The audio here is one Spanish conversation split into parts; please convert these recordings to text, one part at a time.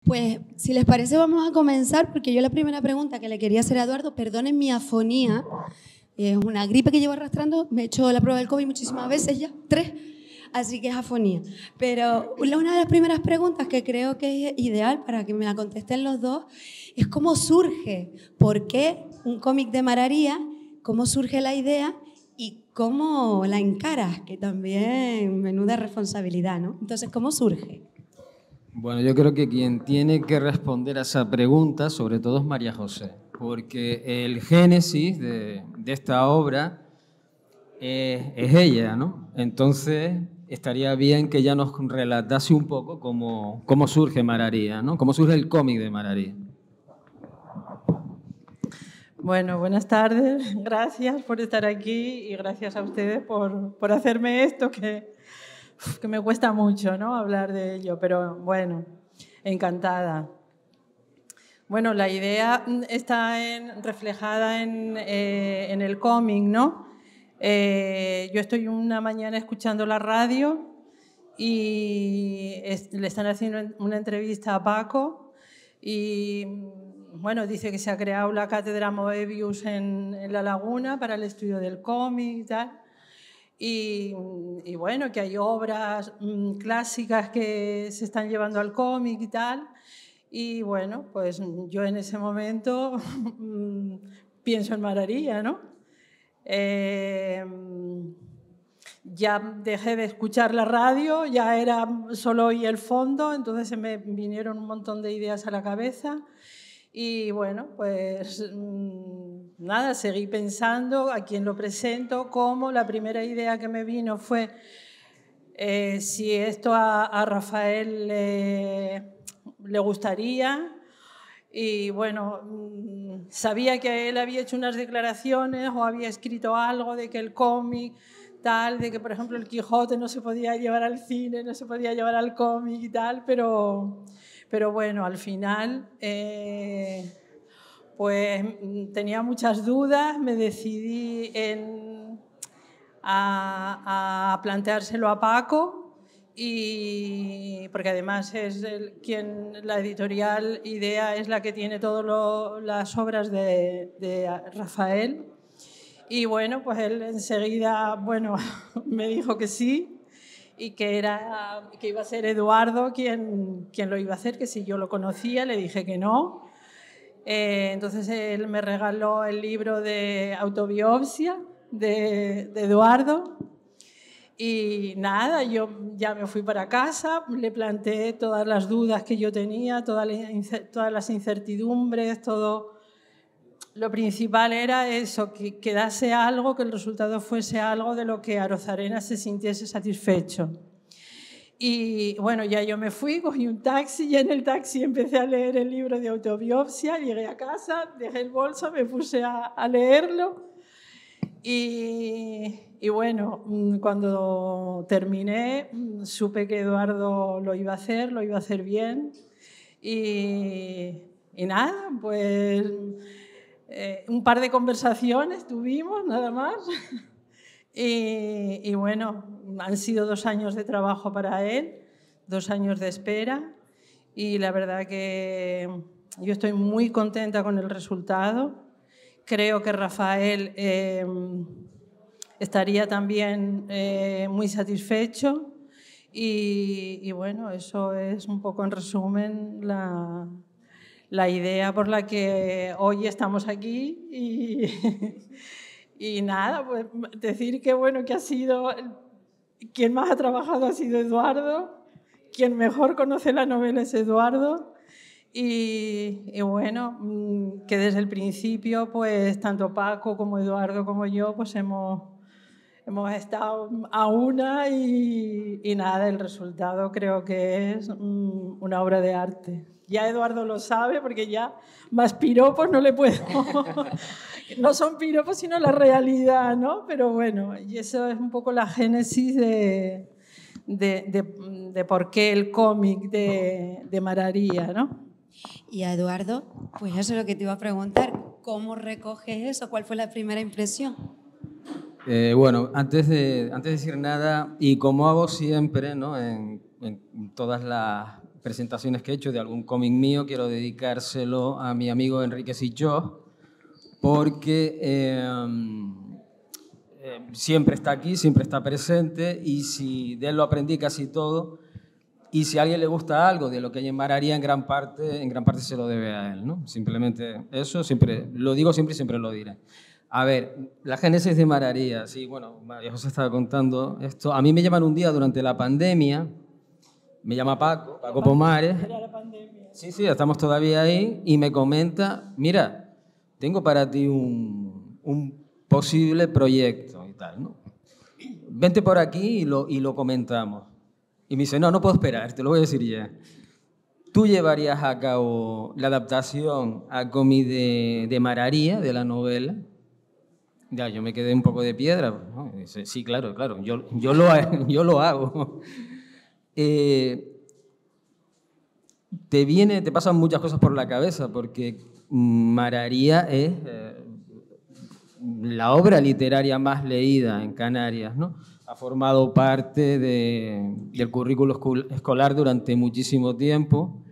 Pues, si les parece, vamos a comenzar, porque yo la primera pregunta que le quería hacer a Eduardo, perdonen mi afonía, es una gripe que llevo arrastrando, me he hecho la prueba del COVID muchísimas veces ya, 3, así que es afonía. Pero una de las primeras preguntas que creo que es ideal para que me la contesten los dos es cómo surge, por qué un cómic de Mararía, cómo surge la idea y cómo la encaras, que también menuda responsabilidad, ¿no? Entonces, ¿cómo surge? Bueno, yo creo que quien tiene que responder a esa pregunta, sobre todo, es María José, porque el génesis de esta obra es ella, ¿no? Entonces, estaría bien que ella nos relatase un poco cómo surge Mararía, ¿no? Cómo surge el cómic de Mararía. Bueno, buenas tardes. Gracias por estar aquí y gracias a ustedes por hacerme esto que me cuesta mucho, ¿no?, hablar de ello, pero bueno, encantada. Bueno, la idea está reflejada en el cómic, ¿no? Yo estoy una mañana escuchando la radio y le están haciendo una entrevista a Paco y, bueno, dice que se ha creado la cátedra Moebius en La Laguna para el estudio del cómic y tal. Y bueno, que hay obras clásicas que se están llevando al cómic y tal. Y bueno, pues yo en ese momento pienso en Mararía, ¿no? Ya dejé de escuchar la radio, ya era solo oí el fondo, entonces se me vinieron un montón de ideas a la cabeza. Y bueno, pues nada, seguí pensando a quién lo presento, cómo. La primera idea que me vino fue si esto a Rafael le gustaría. Y bueno, sabía que él había hecho unas declaraciones o había escrito algo de que el cómic tal, de que por ejemplo el Quijote no se podía llevar al cine, no se podía llevar al cómic y tal, pero bueno, al final pues tenía muchas dudas, me decidí a planteárselo a Paco, y porque además es la editorial Idea es la que tiene todas las obras de Rafael. Y bueno, pues él enseguida, bueno, me dijo que sí y que iba a ser Eduardo quien lo iba a hacer, que si yo lo conocía, le dije que no. Entonces él me regaló el libro de autobiografía de Eduardo. Y nada, yo ya me fui para casa, le planteé todas las dudas que yo tenía, todas las incertidumbres, todo. Lo principal era eso, que quedase algo, que el resultado fuese algo de lo que Arozarena se sintiese satisfecho. Y bueno, ya yo me fui, cogí un taxi y en el taxi empecé a leer el libro de autobiografía, llegué a casa, dejé el bolso, me puse a leerlo y bueno, cuando terminé supe que Eduardo lo iba a hacer bien y nada, pues un par de conversaciones tuvimos, nada más. Y bueno, han sido 2 años de trabajo para él, 2 años de espera, y la verdad que yo estoy muy contenta con el resultado. Creo que Rafael estaría también muy satisfecho y bueno, eso es un poco en resumen la idea por la que hoy estamos aquí y nada, pues decir que bueno, que ha sido quien más ha trabajado ha sido Eduardo, quien mejor conoce la novela es Eduardo y bueno, que desde el principio pues tanto Paco como Eduardo como yo pues hemos estado a una y nada, el resultado creo que es una obra de arte. Ya Eduardo lo sabe porque ya más piropos no le puedo. No son piropos sino la realidad, ¿no? Pero bueno, y eso es un poco la génesis de por qué el cómic de Mararía, ¿no? Y a Eduardo, pues eso es lo que te iba a preguntar, ¿cómo recoges eso? ¿Cuál fue la primera impresión? Bueno, antes de decir nada, y como hago siempre, ¿no?, en todas las presentaciones que he hecho de algún cómic mío, quiero dedicárselo a mi amigo Enrique Sichó, porque siempre está aquí, siempre está presente, y si de él lo aprendí casi todo, y si a alguien le gusta algo de lo que hay en Mararía, en gran parte se lo debe a él, ¿no? Simplemente eso, siempre lo digo siempre y siempre lo diré. A ver, la génesis de Mararía, sí, bueno, María José estaba contando esto. A mí me llaman un día durante la pandemia, me llama Paco Pomares. Era la pandemia. Sí, estamos todavía ahí, y me comenta, mira, tengo para ti un posible proyecto y tal, ¿no? Vente por aquí y lo comentamos. Y me dice, no puedo esperar, te lo voy a decir ya. ¿Tú llevarías a cabo la adaptación a cómic de Mararía, de la novela? Ya, yo me quedé un poco de piedra, ¿no? Y dice, sí, claro, yo lo hago. Te pasan muchas cosas por la cabeza, porque Mararía es la obra literaria más leída en Canarias, ¿no? Ha formado parte del currículo escolar durante muchísimo tiempo,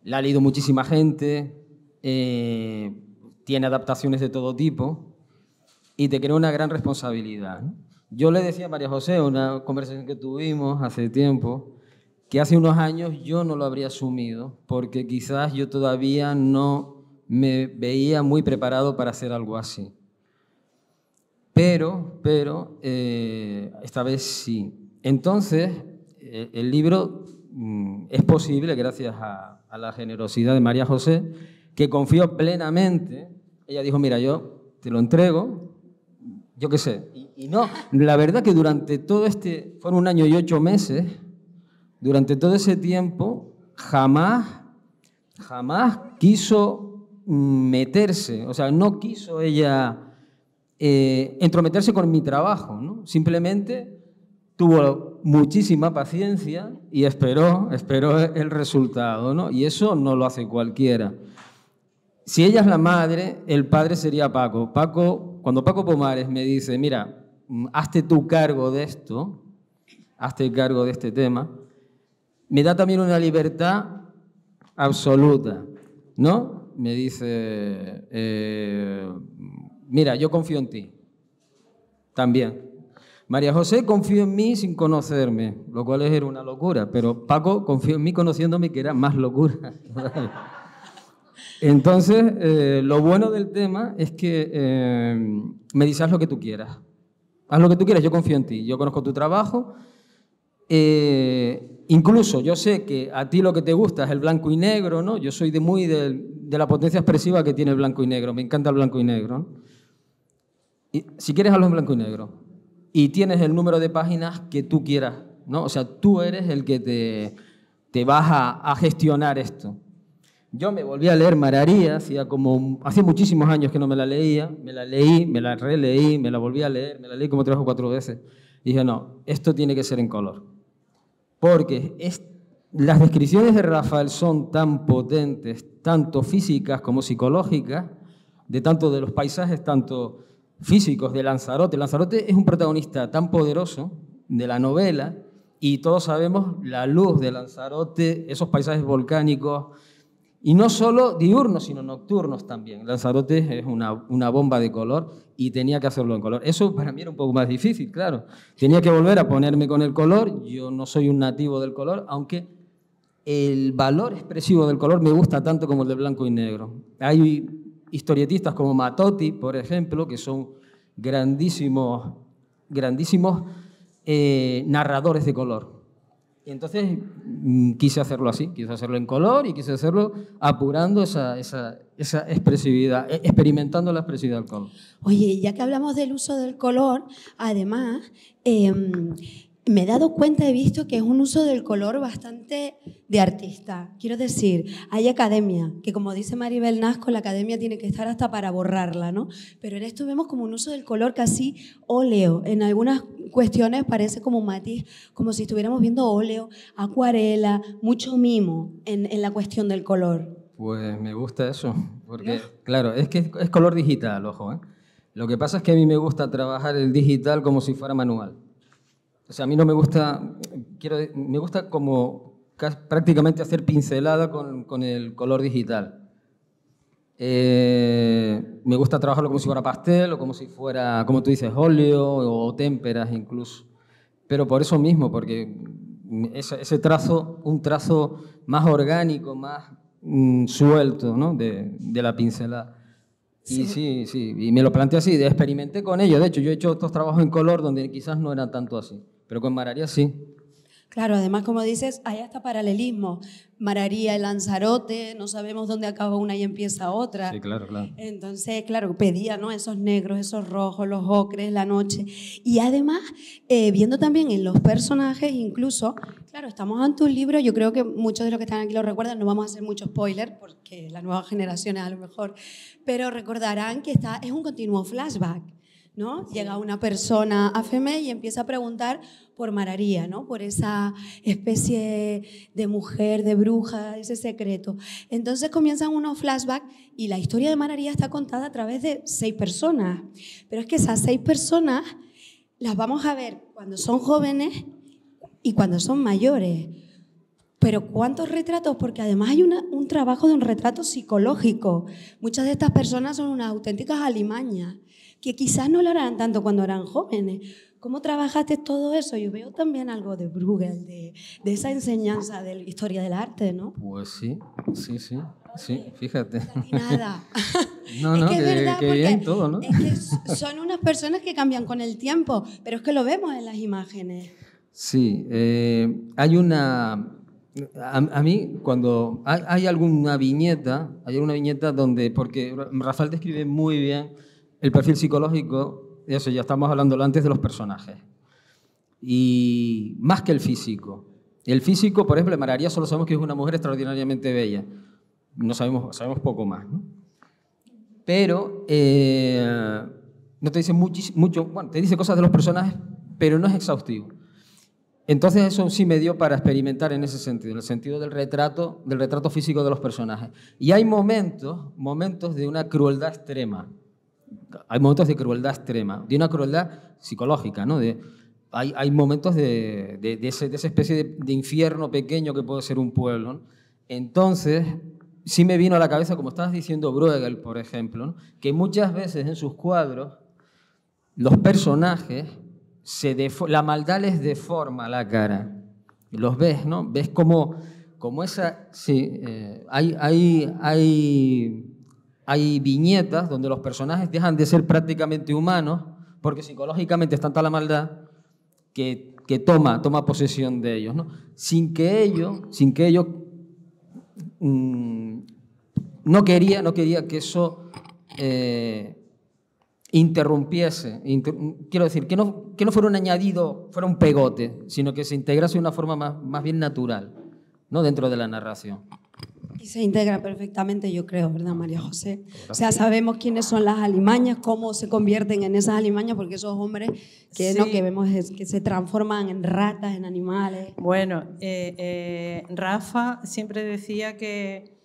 la ha leído muchísima gente, tiene adaptaciones de todo tipo y te crea una gran responsabilidad, ¿no? Yo le decía a María José, una conversación que tuvimos hace tiempo, que hace unos años yo no lo habría asumido, porque quizás yo todavía no me veía muy preparado para hacer algo así. Pero esta vez sí. Entonces, el libro es posible gracias a la generosidad de María José, que confió plenamente. Ella dijo, mira, yo te lo entrego, yo qué sé. Y no, la verdad que durante todo fueron 1 año y 8 meses, durante todo ese tiempo, jamás quiso meterse, o sea, no quiso ella entrometerse con mi trabajo, ¿no? Simplemente tuvo muchísima paciencia y esperó el resultado, ¿no? Y eso no lo hace cualquiera. Si ella es la madre, el padre sería Paco. Cuando Paco Pomares me dice, mira, hazte tú cargo de esto, hazte cargo de este tema, me da también una libertad absoluta, ¿no? Me dice, mira, yo confío en ti, también. María José confió en mí sin conocerme, lo cual era una locura, pero Paco confió en mí conociéndome, que era más locura. Entonces, lo bueno del tema es que me dice, haz lo que tú quieras. Haz lo que tú quieras, yo confío en ti, yo conozco tu trabajo. Incluso yo sé que a ti lo que te gusta es el blanco y negro, ¿no? Yo soy muy de la potencia expresiva que tiene el blanco y negro, me encanta el blanco y negro, ¿no? Y si quieres, hazlo en blanco y negro. Y tienes el número de páginas que tú quieras, ¿no? O sea, tú eres el que te vas a gestionar esto. Yo me volví a leer Mararía, hacía muchísimos años que no me la leía, me la leí, me la releí, me la volví a leer, me la leí como 3 o 4 veces. Y dije, no, esto tiene que ser en color. Porque las descripciones de Rafael son tan potentes, tanto físicas como psicológicas, tanto de los paisajes, tanto físicos de Lanzarote. Lanzarote es un protagonista tan poderoso de la novela, y todos sabemos la luz de Lanzarote, esos paisajes volcánicos, y no solo diurnos, sino nocturnos también. Lanzarote es una bomba de color y tenía que hacerlo en color. Eso para mí era un poco más difícil, claro. Tenía que volver a ponerme con el color. Yo no soy un nativo del color, aunque el valor expresivo del color me gusta tanto como el de blanco y negro. Hay historietistas como Matotti, por ejemplo, que son grandísimos narradores de color. Y entonces quise hacerlo así, quise hacerlo en color y quise hacerlo apurando esa expresividad, experimentando la expresividad del color. Oye, ya que hablamos del uso del color, además, me he dado cuenta, he visto que es un uso del color bastante de artista. Quiero decir, hay academia, que como dice Maribel Nasco, la academia tiene que estar hasta para borrarla, ¿no? Pero en esto vemos como un uso del color casi óleo. En algunas cuestiones parece como un matiz, como si estuviéramos viendo óleo, acuarela, mucho mimo en la cuestión del color. Pues me gusta eso, porque claro, es que es color digital, ojo, ¿eh? Lo que pasa es que a mí me gusta trabajar el digital como si fuera manual. O sea, a mí no me gusta, me gusta como prácticamente hacer pincelada con el color digital. Me gusta trabajarlo como si fuera pastel o como si fuera, como tú dices, óleo o témperas incluso. Pero por eso mismo, porque ese trazo, un trazo más orgánico, más suelto, ¿no? de la pincelada. Sí. Y sí, y me lo planteé así, experimenté con ello. De hecho, yo he hecho estos trabajos en color donde quizás no era tanto así, pero con Mararía sí. Claro, además, como dices, hay hasta paralelismo. Mararía y Lanzarote, no sabemos dónde acaba una y empieza otra. Sí, claro, claro. Entonces, claro, pedía, ¿no?, esos negros, esos rojos, los ocres, la noche. Y además, viendo también en los personajes, incluso, claro, estamos ante un libro, yo creo que muchos de los que están aquí lo recuerdan, no vamos a hacer mucho spoiler, porque las nuevas generaciones a lo mejor, pero recordarán que es un continuo flashback, ¿no? Llega una persona a FEME y empieza a preguntar por Mararía, ¿no? Por esa especie de mujer, de bruja, ese secreto. Entonces comienzan unos flashbacks y la historia de Mararía está contada a través de 6 personas. Pero es que esas 6 personas las vamos a ver cuando son jóvenes y cuando son mayores. Pero ¿cuántos retratos? Porque además hay un trabajo de un retrato psicológico. Muchas de estas personas son unas auténticas alimañas, que quizás no lo harán tanto cuando eran jóvenes. ¿Cómo trabajaste todo eso? Yo veo también algo de Bruegel, de esa enseñanza de la historia del arte, ¿no? Pues sí, fíjate. Nada. No, es no, que es verdad, que bien todo, ¿no? es que son unas personas que cambian con el tiempo, pero es que lo vemos en las imágenes. Sí, hay una... A mí, cuando hay alguna viñeta donde, porque Rafael describe muy bien el perfil psicológico, eso ya estamos hablando antes de los personajes, y más que el físico. El físico, por ejemplo, de Mararía solo sabemos que es una mujer extraordinariamente bella, no sabemos poco más, ¿no? Pero no te dice mucho, bueno, te dice cosas de los personajes, pero no es exhaustivo. Entonces eso sí me dio para experimentar en ese sentido, en el sentido del retrato físico de los personajes. Y hay momentos de una crueldad extrema. Hay momentos de crueldad extrema, de una crueldad psicológica, ¿no? Hay momentos de esa especie de infierno pequeño que puede ser un pueblo, ¿no? Entonces, sí me vino a la cabeza, como estabas diciendo Bruegel, por ejemplo, ¿no?, que muchas veces en sus cuadros los personajes la maldad les deforma la cara. Los ves, ¿no? Ves como esa... Sí, hay viñetas donde los personajes dejan de ser prácticamente humanos porque psicológicamente es tanta la maldad que toma posesión de ellos, ¿no? Sin que ellos no quería que eso interrumpiese, quiero decir, que no fuera un añadido, fuera un pegote, sino que se integrase de una forma más bien natural, ¿no?, dentro de la narración. Y se integra perfectamente, yo creo, ¿verdad, María José? O sea, sabemos quiénes son las alimañas, cómo se convierten en esas alimañas, porque esos hombres que, Sí. ¿no?, que vemos que se transforman en ratas, en animales. Bueno, Rafa siempre decía que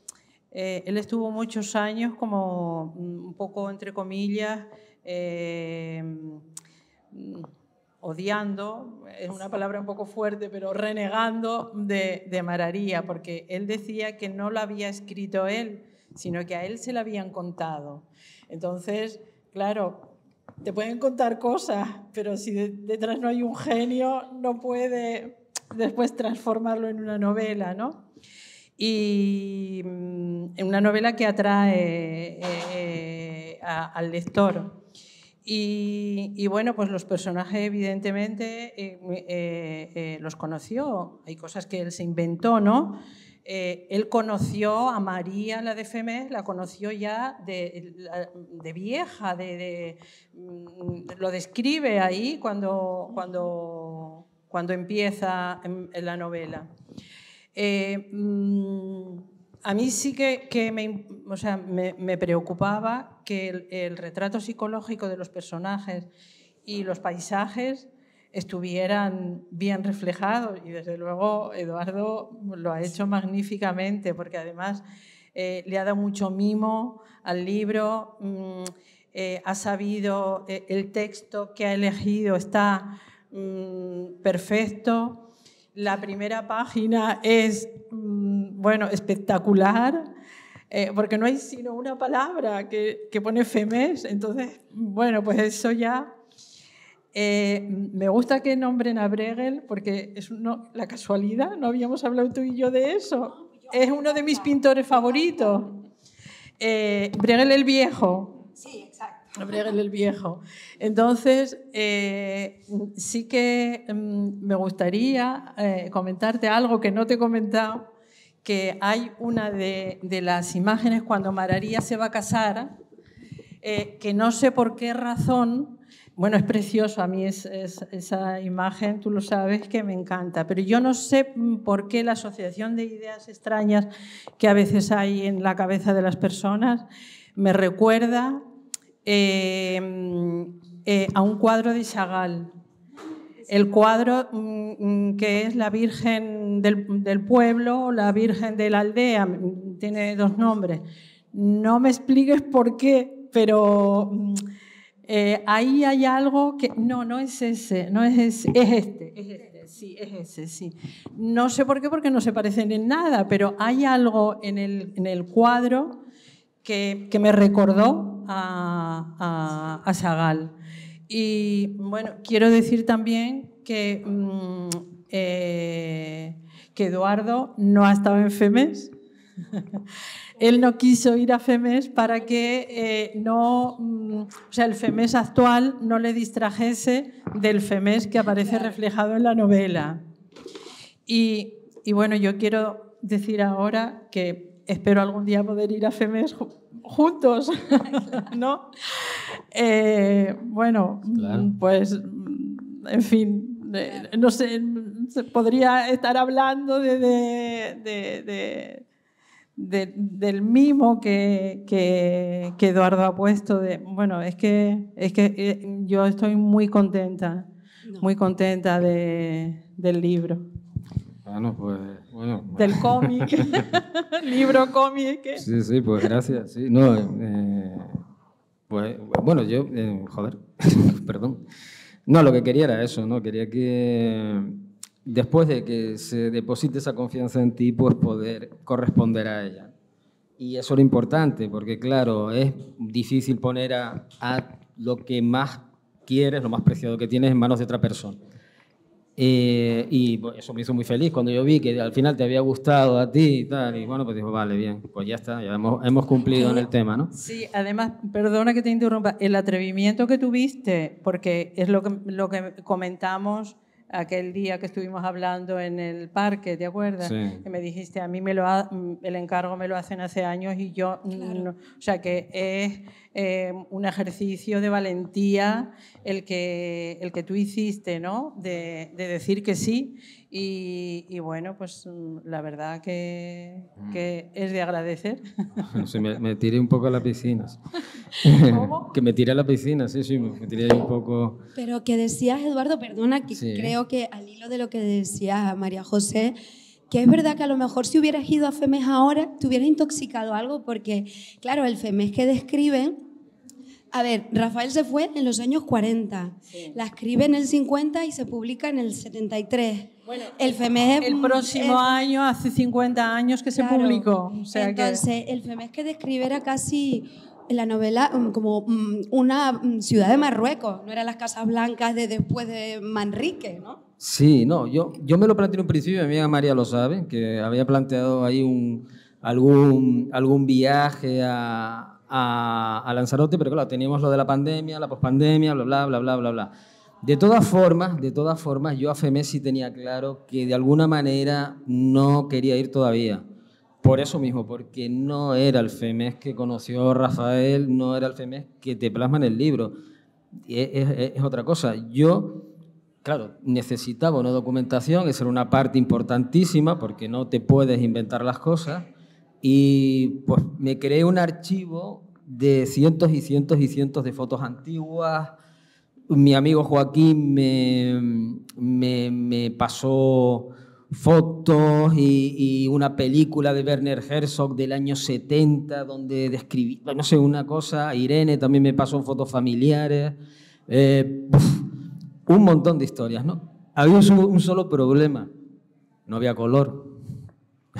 él estuvo muchos años como un poco, entre comillas, odiando, es una palabra un poco fuerte, pero renegando de Mararía, porque él decía que no lo había escrito él, sino que a él se lo habían contado. Entonces, claro, te pueden contar cosas, pero si detrás no hay un genio, no puede después transformarlo en una novela, ¿no? Y en una novela que atrae al lector. Y bueno, pues los personajes evidentemente los conoció. Hay cosas que él se inventó, ¿no? Él conoció a María, la de Femés, la conoció ya de vieja, lo describe ahí cuando empieza en la novela. A mí sí que me preocupaba que el retrato psicológico de los personajes y los paisajes estuvieran bien reflejados, y desde luego Eduardo lo ha hecho magníficamente, porque además le ha dado mucho mimo al libro, ha sabido, el texto que ha elegido está perfecto. La primera página es, bueno, espectacular, porque no hay sino una palabra que pone FEMES, entonces, bueno, pues eso ya... me gusta que nombren a Bruegel, porque es la casualidad, no habíamos hablado tú y yo de eso. Es uno de mis pintores favoritos. Bruegel el Viejo. Sí, exacto. Bruegel el Viejo. Entonces, sí que me gustaría comentarte algo que no te he comentado, que hay una de las imágenes cuando Mararía se va a casar, que no sé por qué razón, bueno, es precioso, a mí esa imagen, tú lo sabes, que me encanta, pero yo no sé por qué la asociación de ideas extrañas que a veces hay en la cabeza de las personas me recuerda a un cuadro de Chagall. El cuadro que es la Virgen del Pueblo, la Virgen de la Aldea, tiene dos nombres. No me expliques por qué, pero ahí hay algo que... No es ese, no es ese, es este, sí, es ese, sí. No sé por qué, porque no se parecen en nada, pero hay algo en el cuadro que me recordó a Chagall. Y bueno, quiero decir también que Eduardo no ha estado en FEMES. Él no quiso ir a FEMES para que o sea, el FEMES actual no le distrajese del FEMES que aparece reflejado en la novela. Y bueno, yo quiero decir ahora que espero algún día poder ir a FEMES juntos, ¿no? Bueno, claro. Pues, en fin, no sé, se podría estar hablando del mimo que Eduardo ha puesto. Bueno, es que yo estoy muy contenta del libro. Bueno, pues... Bueno, del cómic, libro cómic. Sí, pues gracias. Sí, no, pues bueno, yo, joder, perdón. No, lo que quería era eso, ¿no? Quería que después de que se deposite esa confianza en ti, pues poder corresponder a ella. Y eso es lo importante, porque claro, es difícil poner a lo que más quieres, lo más preciado que tienes en manos de otra persona. Y pues, eso me hizo muy feliz cuando yo vi que al final te había gustado a ti y tal, y bueno, pues digo, vale, bien, pues ya está, ya hemos cumplido en el tema, ¿no? Sí, además, perdona que te interrumpa, el atrevimiento que tuviste, porque es lo que comentamos aquel día que estuvimos hablando en el parque, ¿te acuerdas? Sí. Que me dijiste, a mí el encargo me lo hacen hace años y yo... Claro. No, o sea, que es un ejercicio de valentía el que tú hiciste, ¿no? De decir que sí. Y bueno, pues la verdad que es de agradecer. Sí, me tiré un poco a la piscina. ¿Cómo? Que me tiré a la piscina, sí, me tiré un poco... Pero que decías, Eduardo, perdona, que sí. Creo que al hilo de lo que decía María José, que es verdad que a lo mejor si hubieras ido a FEMES ahora, te hubieras intoxicado algo, porque, claro, el FEMES que describe... A ver, Rafael se fue en los años 40, sí. La escribe en el 50 y se publica en el 73. Bueno, el FEMES el próximo año, hace 50 años que se publicó. O sea, entonces, el FEMES que describe era casi en la novela como una ciudad de Marruecos, no eran las Casas Blancas de después de Manrique, ¿no? Sí, no, yo me lo planteé en un principio, mi amiga María lo sabe, que había planteado ahí algún viaje a Lanzarote, pero claro, teníamos lo de la pandemia, la pospandemia, bla, bla. De todas formas, yo a FEMES sí tenía claro que de alguna manera no quería ir todavía. Por eso mismo, porque no era el FEMES que conoció Rafael, no era el FEMES que te plasma en el libro. Es otra cosa. Yo, claro, necesitaba una documentación, esa era una parte importantísima, porque no te puedes inventar las cosas. Y pues me creé un archivo de cientos y cientos y cientos de fotos antiguas. Mi amigo Joaquín me pasó fotos y una película de Werner Herzog del año 70 donde describí, no sé, una cosa. Irene también me pasó fotos familiares. Un montón de historias, ¿no? Había un solo problema, no había color,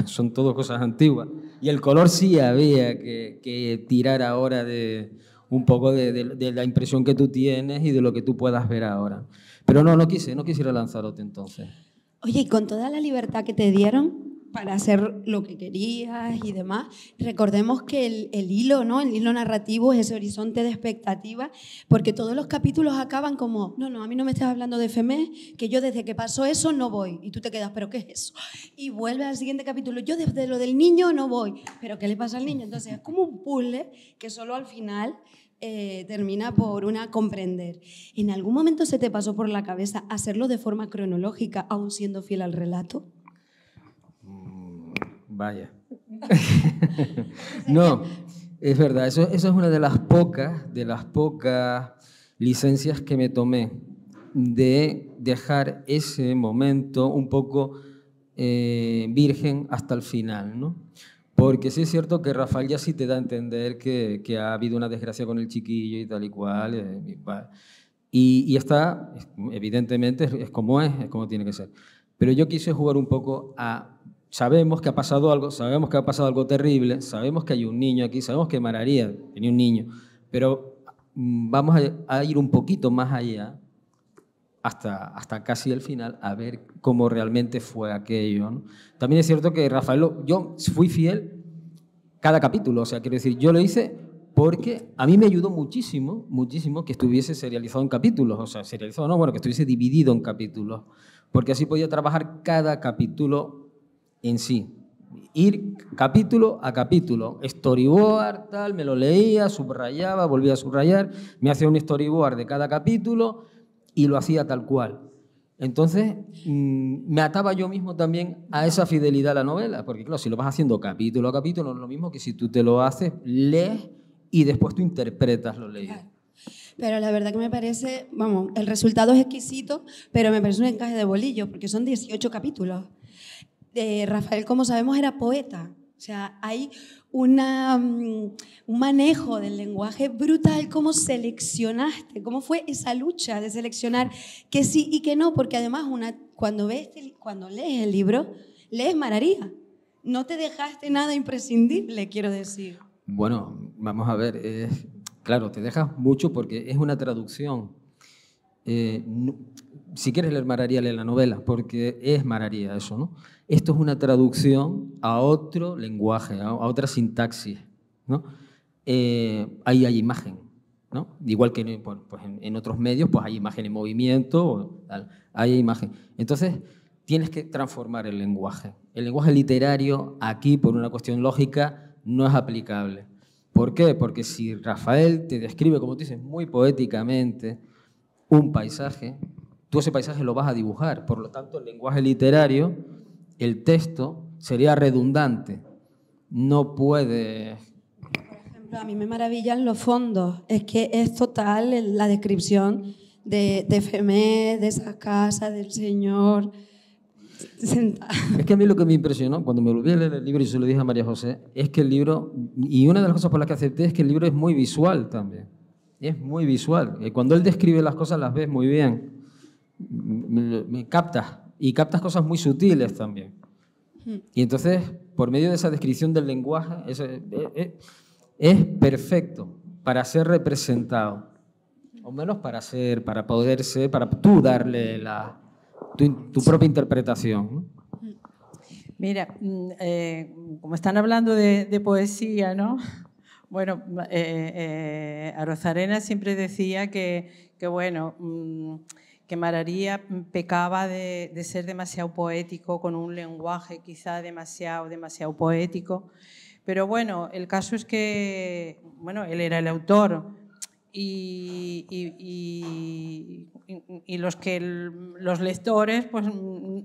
son todo cosas antiguas. Y el color sí había que tirar ahora de un poco de la impresión que tú tienes y de lo que tú puedas ver ahora. Pero no quisiera Lanzarote entonces. Oye, y con toda la libertad que te dieron para hacer lo que querías y demás, recordemos que el hilo, ¿no? El hilo narrativo es ese horizonte de expectativa, porque todos los capítulos acaban como, no, a mí no me estás hablando de FEMES, que yo desde que pasó eso no voy. Y tú te quedas, ¿pero qué es eso? Y vuelves al siguiente capítulo, yo desde lo del niño no voy. ¿Pero qué le pasa al niño? Entonces es como un puzzle que solo al final termina por una comprender. ¿En algún momento se te pasó por la cabeza hacerlo de forma cronológica, aún siendo fiel al relato? Vaya. No, es verdad, eso es una de las pocas licencias que me tomé, de dejar ese momento un poco virgen hasta el final, ¿no? Porque sí es cierto que Rafael ya sí te da a entender que ha habido una desgracia con el chiquillo y tal y cual. Y está, evidentemente, es como tiene que ser. Pero yo quise jugar un poco a... Sabemos que ha pasado algo terrible, sabemos que hay un niño aquí, sabemos que Mararía tenía un niño, pero vamos a ir un poquito más allá, hasta casi el final, a ver cómo realmente fue aquello, ¿no? También es cierto que Rafael, yo fui fiel cada capítulo, o sea, quiero decir, yo lo hice porque a mí me ayudó muchísimo que estuviese serializado en capítulos, o sea, serializado no, bueno, que estuviese dividido en capítulos, porque así podía trabajar cada capítulo en sí. Ir capítulo a capítulo, storyboard, tal, me lo leía, subrayaba, volvía a subrayar, me hacía un storyboard de cada capítulo y lo hacía tal cual. Entonces, me ataba yo mismo también a esa fidelidad a la novela, porque claro, si lo vas haciendo capítulo a capítulo, no es lo mismo que si tú te lo haces, lees y después tú interpretas lo leído. Pero la verdad que me parece, vamos, el resultado es exquisito, pero me parece un encaje de bolillos, porque son 18 capítulos. Rafael, como sabemos, era poeta. O sea, hay un manejo del lenguaje brutal. ¿Cómo seleccionaste? ¿Cómo fue esa lucha de seleccionar que sí y que no? Porque además, cuando lees el libro, lees Mararía. No te dejaste nada imprescindible, quiero decir. Bueno, vamos a ver. Claro, te dejas mucho porque es una traducción. Si quieres leer Mararía, lee la novela, porque es Mararía eso, ¿no? Esto es una traducción a otro lenguaje, a otra sintaxis, ¿no? Ahí hay imagen, ¿no? Igual que pues en otros medios, pues hay imagen en movimiento, tal, hay imagen. Entonces, tienes que transformar el lenguaje. El lenguaje literario aquí, por una cuestión lógica, no es aplicable. ¿Por qué? Porque si Rafael te describe, como tú dices, muy poéticamente un paisaje, tú ese paisaje lo vas a dibujar. Por lo tanto, el lenguaje literario, el texto, sería redundante. No puede... Por ejemplo, a mí me maravillan los fondos. Es que es total la descripción de FEMES, de esas casas, del señor... Es que a mí lo que me impresionó, cuando me volví a leer el libro y se lo dije a María José, es que el libro, y una de las cosas por las que acepté es que el libro es muy visual también. Es muy visual. Cuando él describe las cosas las ves muy bien. Me captas. Y captas cosas muy sutiles también. Y entonces, por medio de esa descripción del lenguaje, es perfecto para ser representado. O menos para poder ser, para tú darle tu propia interpretación, ¿no? Mira, como están hablando de poesía, ¿no? Bueno, Arozarena siempre decía que Mararía pecaba de ser demasiado poético, con un lenguaje quizá demasiado poético. Pero bueno, el caso es que, bueno, él era el autor y los lectores pues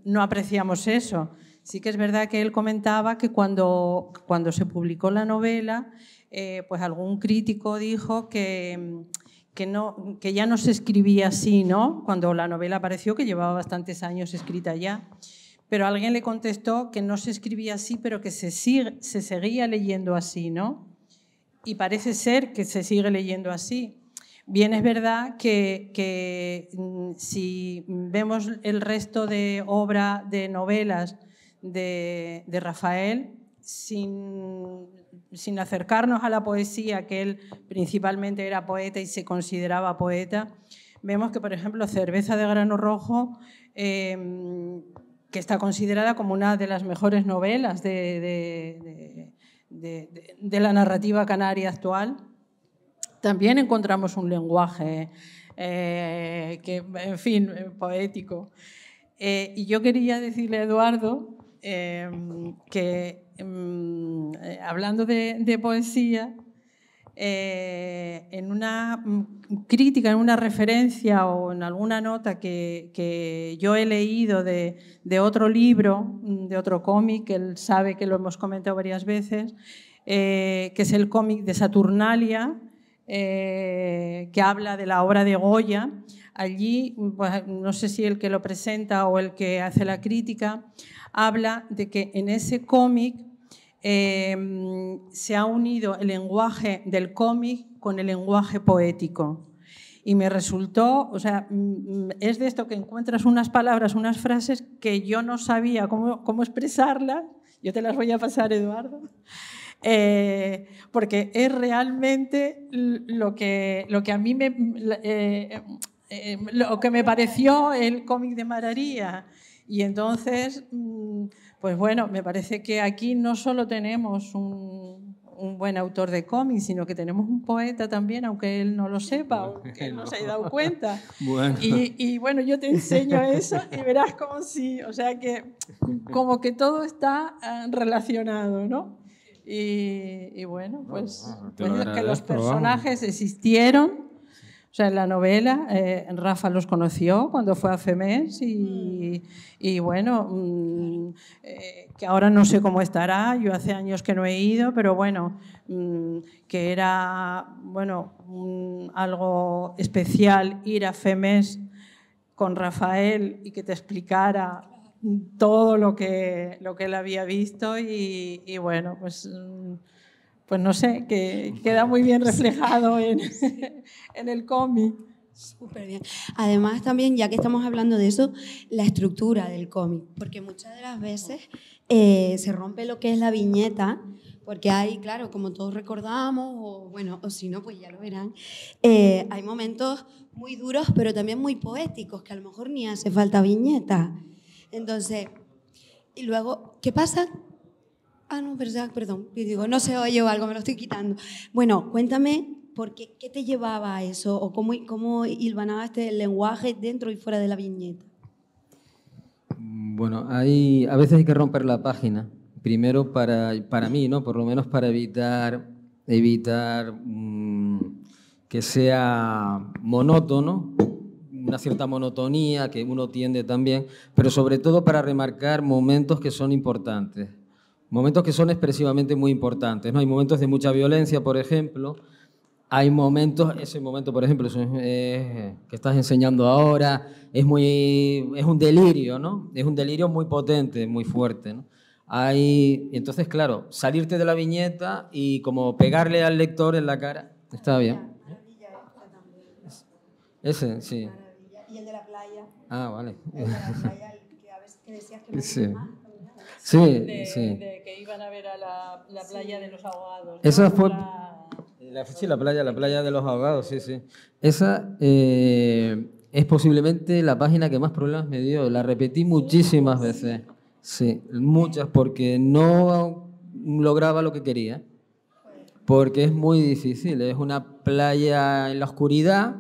no apreciamos eso. Sí que es verdad que él comentaba que cuando se publicó la novela, pues algún crítico dijo que ya no se escribía así, ¿no? Cuando la novela apareció, que llevaba bastantes años escrita ya, pero alguien le contestó que no se escribía así, pero que se seguía leyendo así, ¿no? Y parece ser que se sigue leyendo así. Bien, es verdad que si vemos el resto de obra de novelas de Rafael, sin acercarnos a la poesía, que él principalmente era poeta y se consideraba poeta, vemos que, por ejemplo, Cerveza de grano rojo, que está considerada como una de las mejores novelas de la narrativa canaria actual, también encontramos un lenguaje que, en fin, poético. Y yo quería decirle a Eduardo que, hablando de poesía, en una crítica, en una referencia o en alguna nota que yo he leído de otro libro, de otro cómic, que él sabe que lo hemos comentado varias veces, que es el cómic de Saturnalia, que habla de la obra de Goya. Allí, pues, no sé si el que lo presenta o el que hace la crítica, habla de que en ese cómic se ha unido el lenguaje del cómic con el lenguaje poético. Y me resultó, o sea, es de esto que encuentras unas palabras, unas frases que yo no sabía cómo expresarlas. Yo te las voy a pasar, Eduardo. Porque es realmente lo que a mí lo que me pareció el cómic de Mararía. Y entonces, pues bueno, me parece que aquí no solo tenemos un buen autor de cómics, sino que tenemos un poeta también, aunque él no lo sepa, aunque él no se haya dado cuenta. Bueno. Y bueno, yo te enseño eso y verás como sí, o sea que como que todo está relacionado, ¿no? Y bueno, pues que los personajes existieron. O sea, en la novela, Rafa los conoció cuando fue a FEMES y bueno, que ahora no sé cómo estará, yo hace años que no he ido, pero bueno, que era, bueno, algo especial ir a FEMES con Rafael y que te explicara todo lo que él había visto y bueno, pues no sé, que queda muy bien reflejado en el cómic. Súper bien. Además también, ya que estamos hablando de eso, la estructura del cómic, porque muchas de las veces se rompe lo que es la viñeta, porque hay, claro, como todos recordamos, o bueno, o si no, pues ya lo verán, hay momentos muy duros, pero también muy poéticos, que a lo mejor ni hace falta viñeta. Entonces, y luego, ¿qué pasa? Ah, no, perdón, digo, no se oye o algo, me lo estoy quitando. Bueno, cuéntame, ¿qué te llevaba a eso? ¿O cómo hilvanaba este lenguaje dentro y fuera de la viñeta? Bueno, a veces hay que romper la página. Primero para mí, ¿no? Por lo menos para evitar que sea monótono, una cierta monotonía que uno tiende también, pero sobre todo para remarcar momentos que son importantes. Momentos que son expresivamente muy importantes, ¿no? Hay momentos de mucha violencia, por ejemplo. Hay momentos, ese momento, por ejemplo, que estás enseñando ahora, es un delirio, ¿no? Es un delirio muy potente, muy fuerte, ¿no? Entonces, claro, salirte de la viñeta y como pegarle al lector en la cara, está bien. Ese, sí. ¿Y el de la playa? Ah, vale. El de la playa, que a veces que decías que no sí. más. Sí. De que iban a ver a la playa de los ahogados, ¿no? Esa fue... Sí, la playa de los ahogados, sí, sí. Esa es posiblemente la página que más problemas me dio. La repetí muchísimas veces. Sí, muchas, porque no lograba lo que quería. Porque es muy difícil. Es una playa en la oscuridad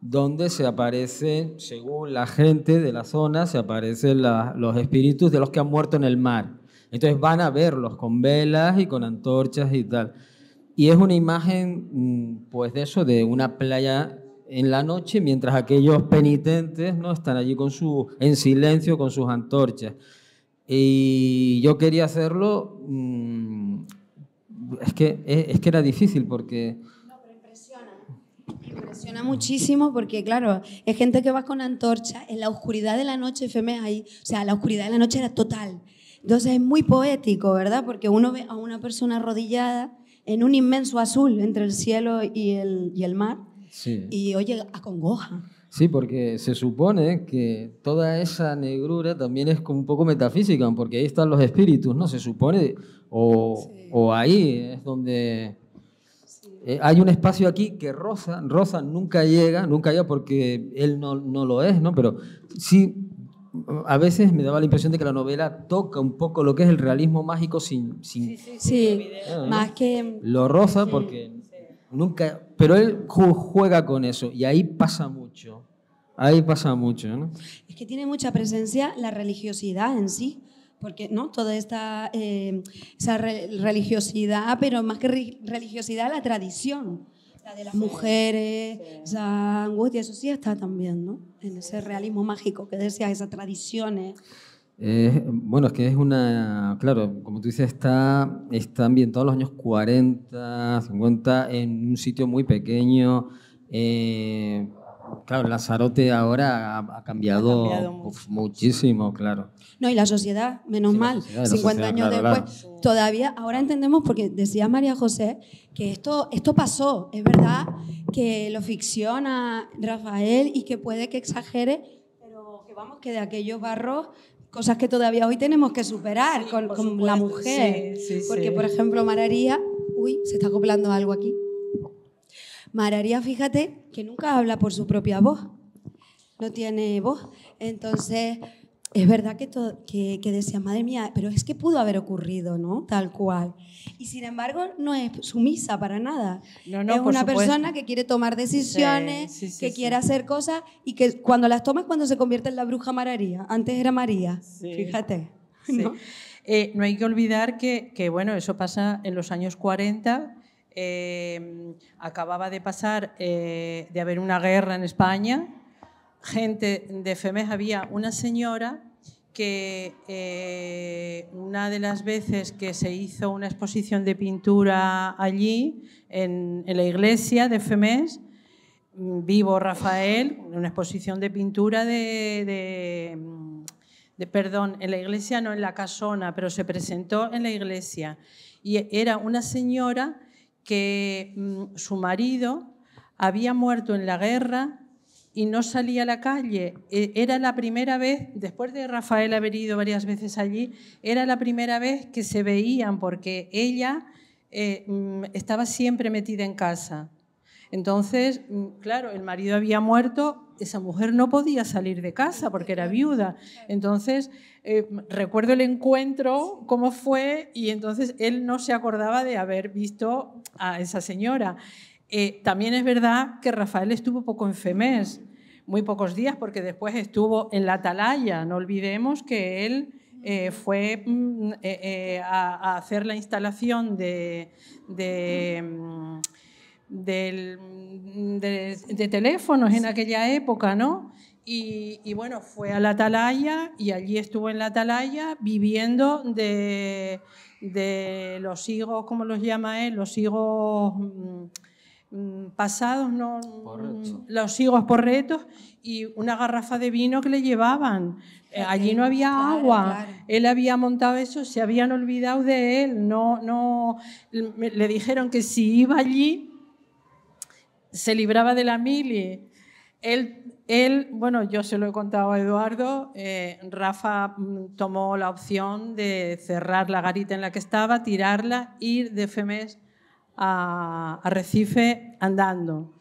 donde se aparecen, según la gente de la zona, se aparecen los espíritus de los que han muerto en el mar. Entonces van a verlos con velas y con antorchas y tal. Y es una imagen, pues de eso, de una playa en la noche, mientras aquellos penitentes, ¿no?, están allí en silencio con sus antorchas. Y yo quería hacerlo, es que era difícil porque... No, pero impresiona muchísimo porque, claro, es gente que va con antorcha en la oscuridad de la noche, FEMES ahí, o sea, la oscuridad de la noche era total. Entonces es muy poético, ¿verdad? Porque uno ve a una persona arrodillada en un inmenso azul entre el cielo y el mar. Sí. Y oye, acongoja. Sí, porque se supone que toda esa negrura también es como un poco metafísica, porque ahí están los espíritus, ¿no? Se supone, o ahí es donde hay un espacio aquí que Rosa nunca llega porque él no lo es, ¿no? Pero sí, a veces me daba la impresión de que la novela toca un poco lo que es el realismo mágico sin Sí, más que... lo roza porque nunca... Pero él juega con eso y ahí pasa mucho. Ahí pasa mucho, ¿no? Es que tiene mucha presencia la religiosidad en sí, porque ¿no? Toda esta esa religiosidad, pero más que religiosidad, la tradición, la de las mujeres, esa angustia, eso sí está también, ¿no? En ese realismo mágico que decías, esas tradiciones. Bueno, es que es una, claro, como tú dices, está ambientado en los años 40, 50, en un sitio muy pequeño. Claro, Lanzarote ahora ha cambiado muchísimo, claro. No, y la sociedad, menos mal, 50 años claro, después, todavía, ahora entendemos, porque decía María José, que esto pasó, es verdad que lo ficciona Rafael y que puede que exagere, pero que vamos, que de aquellos barros, cosas que todavía hoy tenemos que superar con la mujer. Porque, por ejemplo, Mararía, se está acoplando algo aquí. Mararía, fíjate, que nunca habla por su propia voz, no tiene voz. Entonces, es verdad que decía, madre mía, pero es que pudo haber ocurrido, ¿no? Tal cual. Y sin embargo, no es sumisa para nada. No, es una persona que quiere tomar decisiones, que quiere hacer cosas y que cuando las toma es cuando se convierte en la bruja Mararía. Antes era María, fíjate. ¿No? No hay que olvidar que, bueno, eso pasa en los años 40. Acababa de pasar, de haber una guerra en España. Gente de FEMES, había una señora que una de las veces que se hizo una exposición de pintura allí, en la iglesia de FEMES, Vivo Rafael, una exposición de pintura perdón, en la iglesia no, en la casona, pero se presentó en la iglesia. Y era una señora que su marido había muerto en la guerra y no salía a la calle. Era la primera vez, después de Rafael haber ido varias veces allí, era la primera vez que se veían, porque ella estaba siempre metida en casa. Entonces, claro, el marido había muerto, esa mujer no podía salir de casa porque era viuda. Entonces, recuerdo el encuentro, cómo fue, y entonces él no se acordaba de haber visto a esa señora. También es verdad que Rafael estuvo poco en FEMES, muy pocos días, porque después estuvo en la Atalaya. No olvidemos que él fue a hacer la instalación de teléfonos en aquella época, ¿no? Y bueno, fue a la Atalaya y allí estuvo en la Atalaya viviendo de los higos, ¿cómo los llama él? Los higos pasados, ¿no? Los higos porretos, y una garrafa de vino que le llevaban. Allí no había agua. Claro. Él había montado eso, se habían olvidado de él. Le dijeron que si iba allí se libraba de la mili. Él, bueno, yo se lo he contado a Eduardo, Rafa tomó la opción de cerrar la garita en la que estaba, tirarla, ir de FEMES a Recife andando.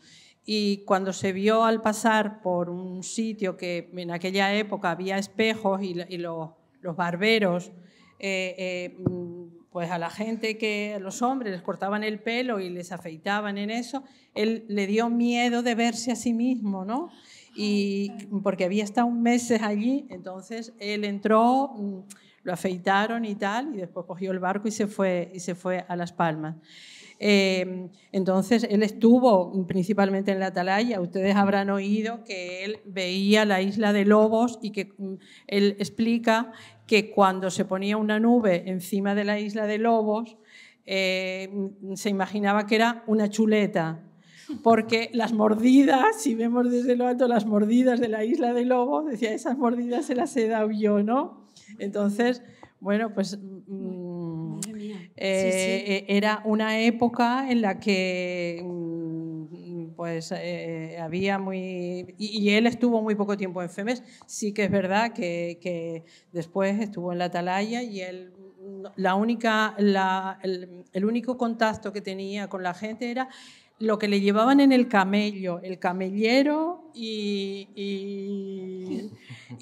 Y cuando se vio al pasar por un sitio que en aquella época había espejos y los barberos, pues a la gente, a los hombres les cortaban el pelo y les afeitaban en eso, él le dio miedo de verse a sí mismo, ¿no? Y porque había estado meses allí, entonces él entró, lo afeitaron y tal, y después cogió el barco y se fue a Las Palmas. Entonces él estuvo principalmente en la Atalaya. Ustedes habrán oído que él veía la isla de Lobos y que él explica que cuando se ponía una nube encima de la isla de Lobos se imaginaba que era una chuleta, porque las mordidas, si vemos desde lo alto las mordidas de la isla de Lobos, decía, esas mordidas se las he dado yo, ¿no? Entonces, bueno, pues era una época en la que pues había muy... Y él estuvo muy poco tiempo en FEMES. Sí que es verdad que después estuvo en la Atalaya y él, el único contacto que tenía con la gente era lo que le llevaban en el camello, el camellero y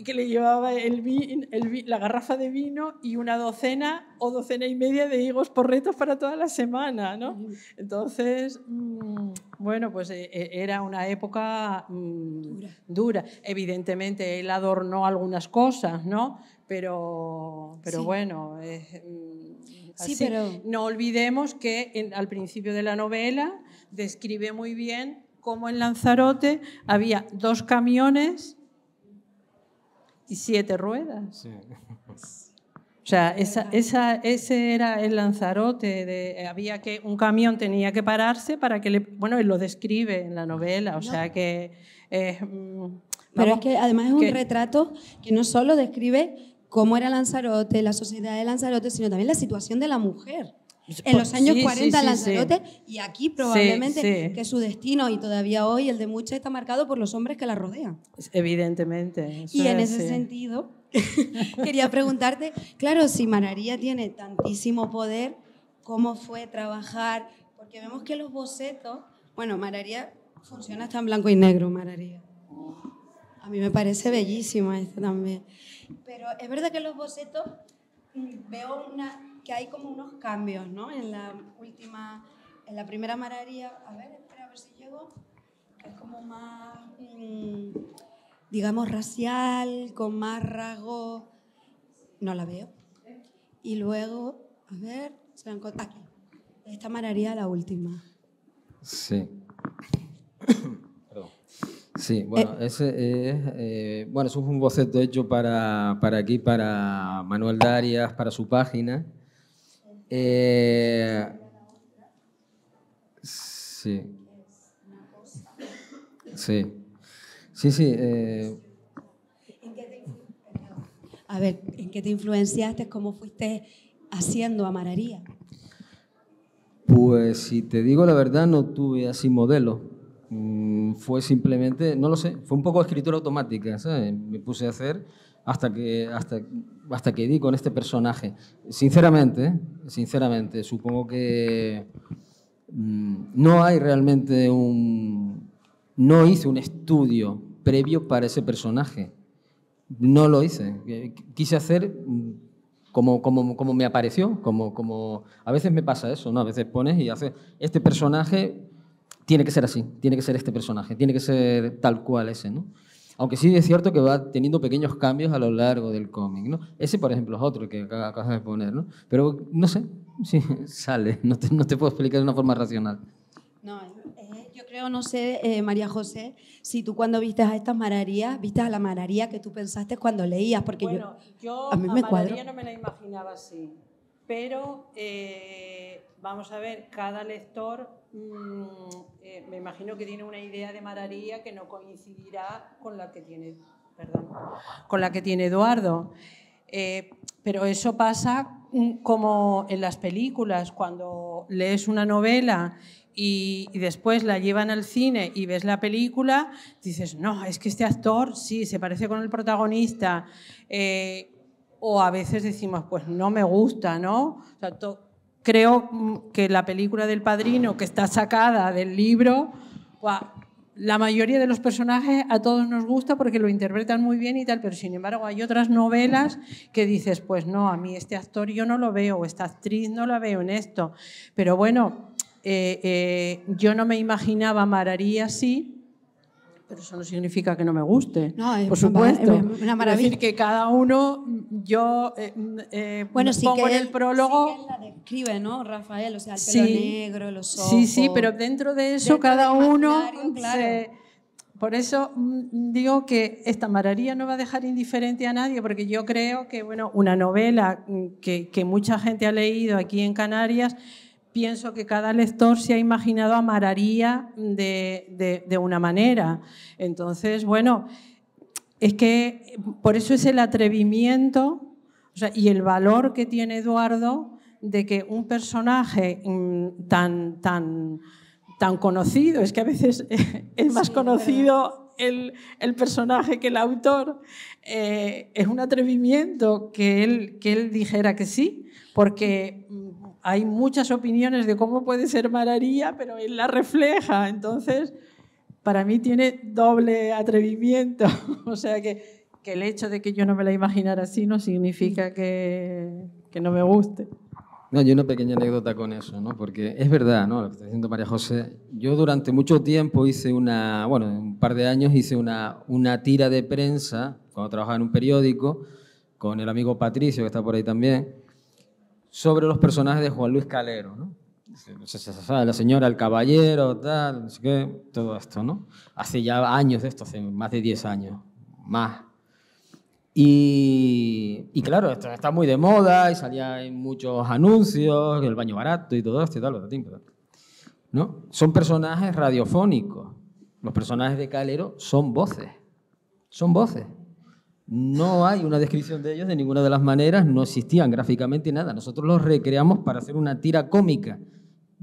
que le llevaba la garrafa de vino y una docena o docena y media de higos porretos para toda la semana, ¿no? Entonces, bueno, pues era una época dura. Evidentemente, él adornó algunas cosas, ¿no? Pero sí. Bueno, así. Sí, pero... No olvidemos que al principio de la novela describe muy bien cómo en Lanzarote había 2 camiones y 7 ruedas. Sí. O sea, ese era el Lanzarote. Había que un camión tenía que pararse para que bueno, él lo describe en la novela. O sea que... pero es que además es un retrato que no solo describe cómo era Lanzarote, la sociedad de Lanzarote, sino también la situación de la mujer. En los años 40 en Lanzarote y aquí probablemente que su destino y todavía hoy el de muchas está marcado por los hombres que la rodean. Evidentemente. Y en ese sentido quería preguntarte, claro, si Mararía tiene tantísimo poder, ¿cómo fue trabajar? Porque vemos que los bocetos, bueno, Mararía funciona hasta en blanco y negro, Mararía. A mí me parece bellísimo este también. Pero es verdad que en los bocetos veo que hay como unos cambios, ¿no? En la primera Mararía, a ver si llego, que es como más, digamos, racial, con más rasgos, no la veo. Y luego, a ver, se la encuentro aquí, esta Mararía, la última. Sí. Sí, bueno, ese es un boceto hecho para aquí, para Manuel Darias, para su página. Sí. Sí. Sí. A ver, ¿en qué te influenciaste? ¿Cómo fuiste haciendo a Mararía? Pues si te digo la verdad, no tuve así modelo. Fue simplemente, no lo sé, fue un poco escritura automática, ¿sabes? Me puse a hacer hasta que di con este personaje. Sinceramente, supongo que no hay realmente no hice un estudio previo para ese personaje. No lo hice. Quise hacer como me apareció, como a veces me pasa eso, ¿no? A veces pones y haces este personaje. Tiene que ser así, tiene que ser este personaje, tiene que ser tal cual ese, ¿no? Aunque sí es cierto que va teniendo pequeños cambios a lo largo del cómic, ¿no? Ese, por ejemplo, es otro que acabas de poner, ¿no? Pero no sé, sí, sale, no te puedo explicar de una forma racional. No, yo creo, no sé, María José, si tú cuando viste a estas Mararías, viste a la Mararía que tú pensaste cuando leías, porque bueno, yo a mí me Mararía no me la imaginaba así, pero vamos a ver, cada lector me imagino que tiene una idea de Mararía que no coincidirá con la que tiene Eduardo. Pero eso pasa como en las películas, cuando lees una novela y después la llevan al cine y ves la película, dices, no, es que este actor sí, se parece con el protagonista. O a veces decimos, pues no me gusta, ¿no? O sea, creo que la película del Padrino, que está sacada del libro, la mayoría de los personajes a todos nos gusta porque lo interpretan muy bien y tal, pero sin embargo hay otras novelas que dices, pues no, a mí este actor yo no lo veo, o esta actriz no la veo en esto. Pero bueno, yo no me imaginaba Mararía así, pero eso no significa que no me guste, no, por supuesto. Es una maravilla. Es decir, que cada uno, yo bueno, sí pongo que en el prólogo... Sí que él la describe, ¿no, Rafael? O sea, el pelo negro, los ojos... Sí, pero dentro de eso cada uno... Claro. Por eso digo que esta Mararía no va a dejar indiferente a nadie, porque yo creo que bueno, una novela que mucha gente ha leído aquí en Canarias... Pienso que cada lector se ha imaginado a Mararía de una manera. Entonces, bueno, es que por eso es el atrevimiento, o sea, y el valor que tiene Eduardo de que un personaje tan tan conocido, es que a veces es más conocido el personaje que el autor, es un atrevimiento que él dijera que sí, porque hay muchas opiniones de cómo puede ser Mararía, pero él la refleja, entonces para mí tiene doble atrevimiento, o sea que el hecho de que yo no me la imaginara así no significa que no me guste. No, yo una pequeña anécdota con eso, ¿no? Porque es verdad, ¿no? Lo que está diciendo María José. Yo durante mucho tiempo hice un par de años hice una tira de prensa, cuando trabajaba en un periódico, con el amigo Patricio, que está por ahí también, sobre los personajes de Juan Luis Calero, ¿no? La señora, el caballero, tal, no sé qué, todo esto, ¿no? Hace ya años de esto, hace más de 10 años, más. Y claro, esto está muy de moda y salía en muchos anuncios, el baño barato y todo esto y tal, ¿no? Son personajes radiofónicos. Los personajes de Calero son voces. Son voces. No hay una descripción de ellos de ninguna de las maneras, no existían gráficamente nada. Nosotros los recreamos para hacer una tira cómica,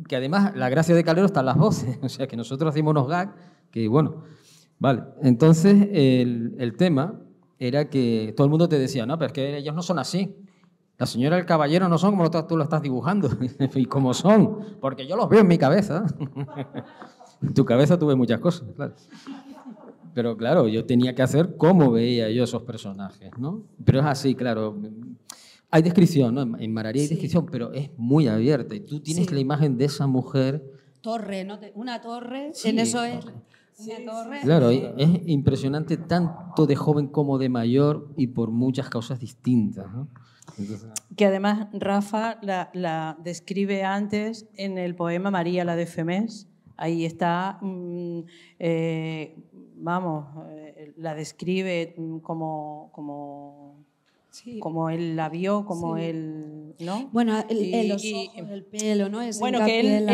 que además la gracia de Calero está en las voces. O sea, que nosotros hacemos unos gags que, bueno, vale. Entonces, el tema era que todo el mundo te decía, no, pero es que ellos no son así. La señora y el caballero no son como tú lo estás dibujando. ¿Y cómo son? Porque yo los veo en mi cabeza. En tu cabeza tuve muchas cosas, claro. Pero claro, yo tenía que hacer cómo veía yo esos personajes, ¿no? Pero es así, claro. Hay descripción, ¿no? En Mararía hay descripción, pero es muy abierta. Y tú tienes la imagen de esa mujer. Torre, ¿no? Una torre, Sí, en eso es. Una torre. Claro, es impresionante tanto de joven como de mayor y por muchas causas distintas, ¿no? Entonces... Que además Rafa la describe antes en el poema María la de Femés. Ahí está, la describe como él la vio, como él, ¿no? Bueno, los ojos, el pelo, ¿no? Bueno, que él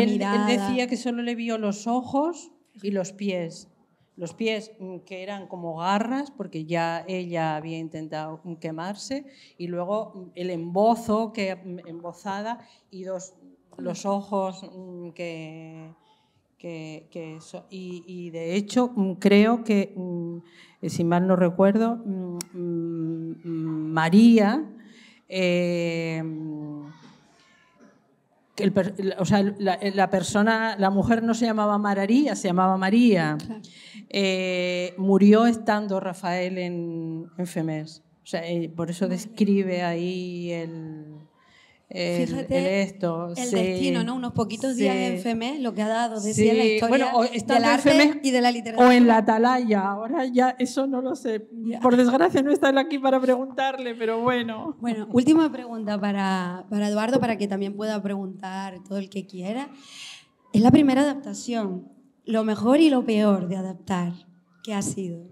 decía que solo le vio los ojos y los pies. Los pies que eran como garras, porque ya ella había intentado quemarse, y luego el embozo, embozada, y los ojos y de hecho creo que, si mal no recuerdo, María, la mujer no se llamaba Mararía, se llamaba María. Claro. Murió estando Rafael en Femés. O sea, por eso describe ahí Fíjate, el destino, ¿no? Unos poquitos días en Femés, lo que ha dado, decía la historia del arte y de la literatura. O en la Atalaya, ahora ya eso no lo sé. Por desgracia no está él aquí para preguntarle, pero bueno. Bueno, última pregunta para Eduardo, para que también pueda preguntar todo el que quiera. Es la primera adaptación, lo mejor y lo peor de adaptar, ¿qué ha sido?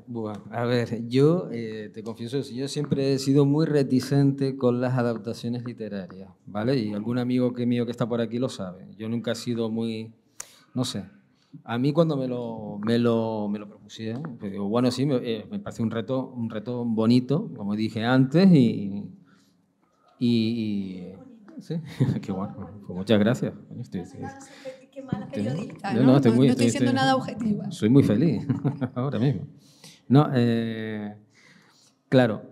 Bueno, a ver, yo te confieso que yo siempre he sido muy reticente con las adaptaciones literarias, ¿vale? Y algún amigo mío que está por aquí lo sabe. Yo nunca he sido muy, no sé. A mí cuando me lo propusieron, pues digo, bueno, sí, me parece un reto bonito, como dije antes, y sí, qué bueno, pues muchas gracias. Qué mala periodista, ¿no? No estoy siendo nada objetiva. Soy muy feliz ahora mismo. No, claro,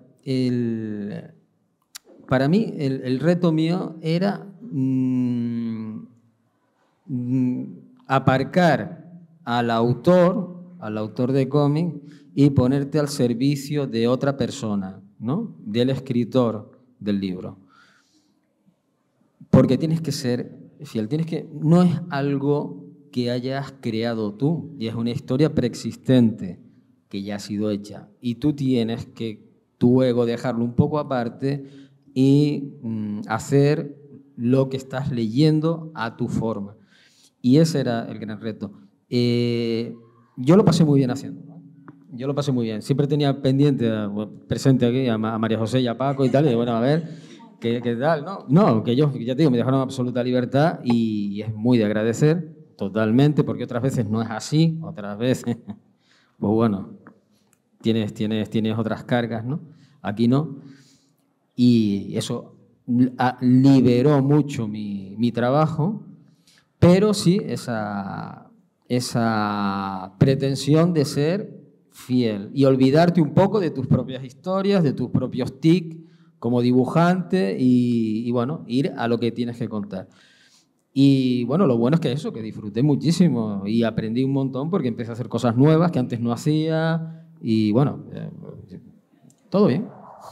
para mí el reto mío era aparcar al autor de cómic y ponerte al servicio de otra persona, ¿no? Del escritor del libro. Porque tienes que ser fiel, no es algo que hayas creado tú, y es una historia preexistente que ya ha sido hecha. Y tú tienes que, tu ego, dejarlo un poco aparte y hacer lo que estás leyendo a tu forma. Y ese era el gran reto. Yo lo pasé muy bien haciendo, ¿no? Yo lo pasé muy bien. Siempre tenía pendiente, presente aquí, a María José y a Paco y tal, y bueno, a ver, ¿qué tal? No, que yo, ya te digo, me dejaron absoluta libertad y es muy de agradecer, totalmente, porque otras veces no es así, otras veces, pues bueno, tienes otras cargas, ¿no? Aquí no. Y eso liberó mucho mi trabajo, pero sí esa pretensión de ser fiel y olvidarte un poco de tus propias historias, de tus propios tics como dibujante y bueno, ir a lo que tienes que contar. Y bueno, lo bueno es que eso, que disfruté muchísimo y aprendí un montón porque empecé a hacer cosas nuevas que antes no hacía y bueno, todo bien.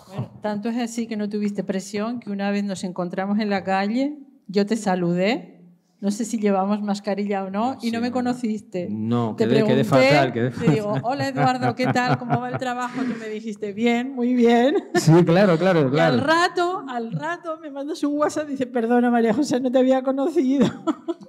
Bueno, tanto es así que no tuviste presión que una vez nos encontramos en la calle, yo te saludé, no sé si llevamos mascarilla o no, y Sí, no me conociste. No, te quedé fatal. Te digo, hola Eduardo, ¿qué tal? ¿Cómo va el trabajo? Tú me dijiste, bien, muy bien. Sí, claro. Y al rato me mandas un WhatsApp y dice, perdona María José, no te había conocido.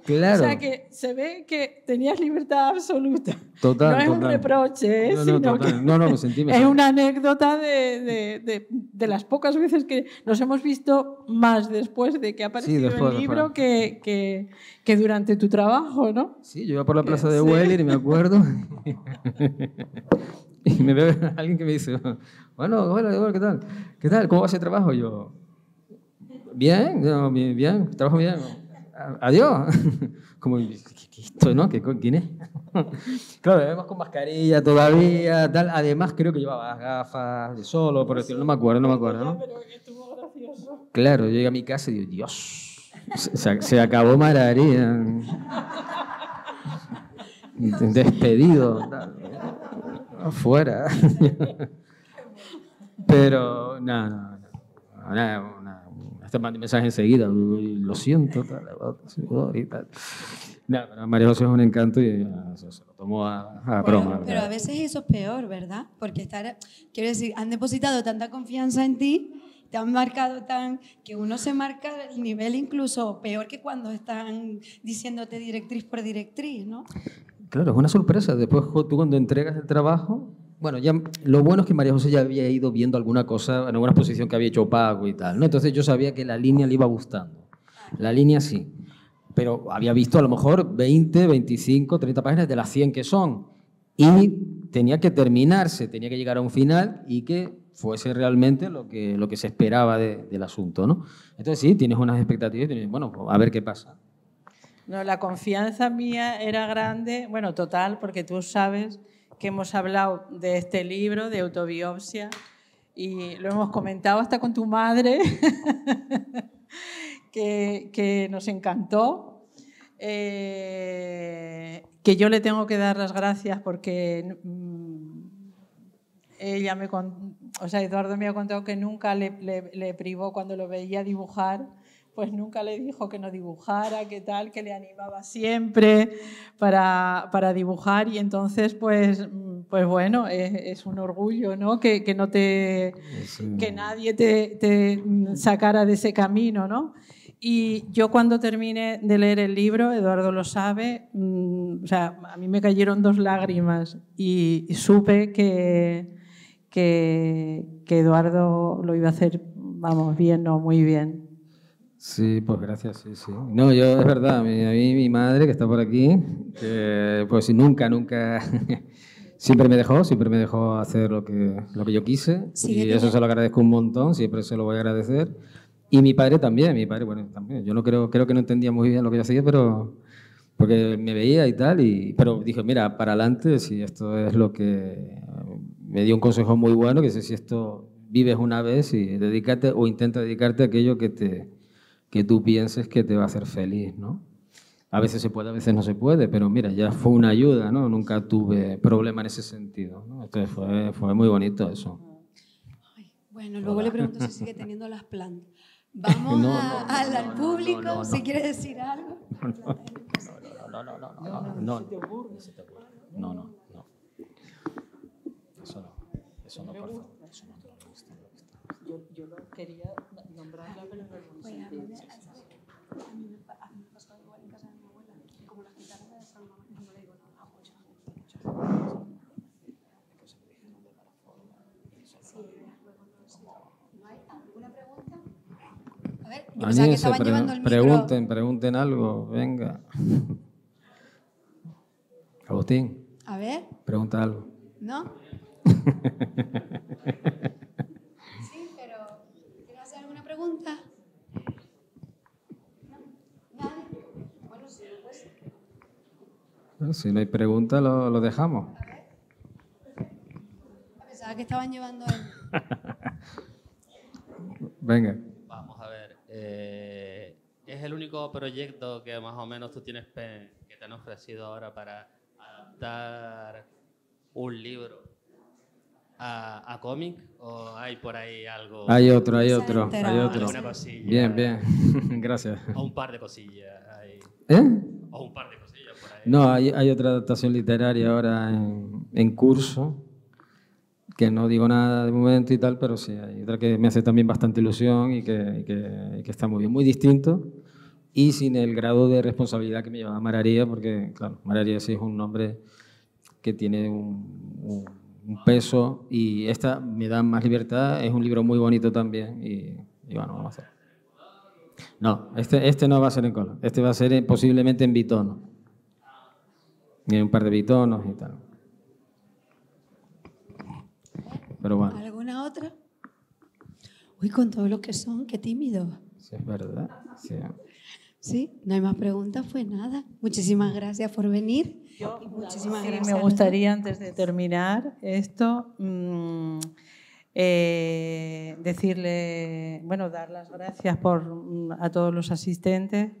Claro. O sea que se ve que tenías libertad absoluta. Total, no es un total. reproche, No, sino total. que Me sentí es una anécdota de las pocas veces que nos hemos visto más después de que ha aparecido el libro que durante tu trabajo, ¿no? Sí, yo iba por la plaza de Weller y me acuerdo. Y me veo a alguien que me dice, bueno, hola, ¿qué tal? ¿Qué tal? ¿Cómo va ese trabajo? Y yo, bien, bien, trabajo bien. Adiós. Como, ¿qué esto, no? ¿Quién es? Claro, además con mascarilla todavía, tal. Además creo que llevaba gafas de solo, por decirlo, no me acuerdo, ¿no? Pero estuvo gracioso. Claro, yo llegué a mi casa y digo, Dios, se acabó Mararía. Despedido, afuera. Pero, no. Este mensaje enseguida, lo siento, tal. No, pero María José es un encanto y se lo tomó a broma. Pero a veces eso es peor, ¿verdad? Porque quiero decir, han depositado tanta confianza en ti, te han marcado tan que uno se marca el nivel incluso peor que cuando están diciéndote directriz por directriz, ¿no? Claro, es una sorpresa. Después tú cuando entregas el trabajo, bueno, ya lo bueno es que María José ya había ido viendo alguna cosa, en alguna exposición que había hecho Paco y tal, ¿no? Entonces yo sabía que la línea le iba gustando. La línea sí. Pero había visto a lo mejor 20, 25, 30 páginas de las 100 que son. Y tenía que terminarse, tenía que llegar a un final y que fuese realmente lo que se esperaba del asunto, ¿no? Entonces sí, tienes unas expectativas y tienes, bueno, a ver qué pasa. No, la confianza mía era grande, bueno, total, porque tú sabes que hemos hablado de este libro, de autobiopsia, y lo hemos comentado hasta con tu madre, que nos encantó, que yo le tengo que dar las gracias porque Eduardo me ha contado que nunca le privó cuando lo veía dibujar, pues nunca le dijo que no dibujara, que tal, que le animaba siempre para dibujar y entonces pues bueno, es un orgullo, ¿no? Que nadie te sacara de ese camino, ¿no? Y yo cuando terminé de leer el libro, Eduardo lo sabe, a mí me cayeron 2 lágrimas y supe que Eduardo lo iba a hacer, vamos, bien, no, muy bien. Sí, pues gracias, sí. No, yo es verdad, a mí mi madre que está por aquí, pues nunca siempre me dejó hacer lo que yo quise y eso se lo agradezco un montón, siempre se lo voy a agradecer. Y mi padre también, bueno, también. Yo no creo que no entendía muy bien lo que yo hacía, pero porque me veía y tal, pero dije, mira, para adelante, si esto es lo que me dio un consejo muy bueno, que si esto vives una vez y dedícate o intenta dedicarte a aquello que tú pienses que te va a hacer feliz, ¿no? A veces se puede, a veces no se puede, pero mira, ya fue una ayuda, ¿no? Nunca tuve problema en ese sentido, ¿no? Entonces fue muy bonito eso. Ay, bueno, luego le pregunto si sigue teniendo las plantas. Vamos al público, si quiere decir algo. No. Eso no, por favor. Eso no. Yo lo quería nombrarla, pero no lo sé. A mí me pasó igual en casa de mi abuela. Como las quitaron de esa mamá, no le digo nada. ¿No hay alguna pregunta? A ver, yo pensaba que estaban llevando el micro. Pregunten algo, venga. Agustín. A ver. Pregunta algo. ¿No? Sí, pero ¿quieres hacer alguna pregunta? ¿No? ¿Nadie? Bueno, sí, pues Bueno, si no hay preguntas, lo dejamos. Pensaba que estaban llevando el... Venga. Vamos a ver. ¿Es el único proyecto que más o menos tú tienes que te han ofrecido ahora para adaptar un libro a cómic? ¿O hay por ahí algo? Hay otro. Alguna cosilla. Bien. Gracias. O un par de cosillas. ¿Eh? O un par de cosillas por ahí. No, hay otra adaptación literaria ahora en curso, que no digo nada de momento y tal, pero sí, hay otra que me hace también bastante ilusión y que está muy bien, muy distinto y sin el grado de responsabilidad que me llevaba Mararía, porque, claro, Mararía sí es un nombre que tiene un peso y esta me da más libertad, es un libro muy bonito también y bueno, vamos a hacer. No, este no va a ser en Cola, este va a ser posiblemente en bitono. Y hay un par de bitonos y tal. Pero bueno. ¿Alguna otra? Uy, con todo lo que son, qué tímido. Sí, es verdad. Sí. Sí, no hay más preguntas, pues nada. Muchísimas gracias por venir. Muchísimas gracias. Me gustaría, antes de terminar esto, decirle, bueno, dar las gracias a todos los asistentes,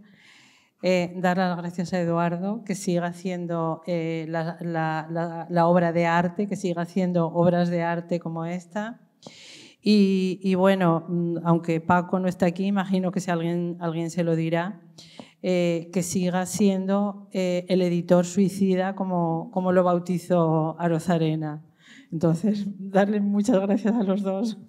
dar las gracias a Eduardo, que siga haciendo la obra de arte, que siga haciendo obras de arte como esta. Y bueno, aunque Paco no está aquí, imagino que si alguien se lo dirá, que siga siendo el editor suicida como lo bautizó Arozarena. Entonces, darle muchas gracias a los dos.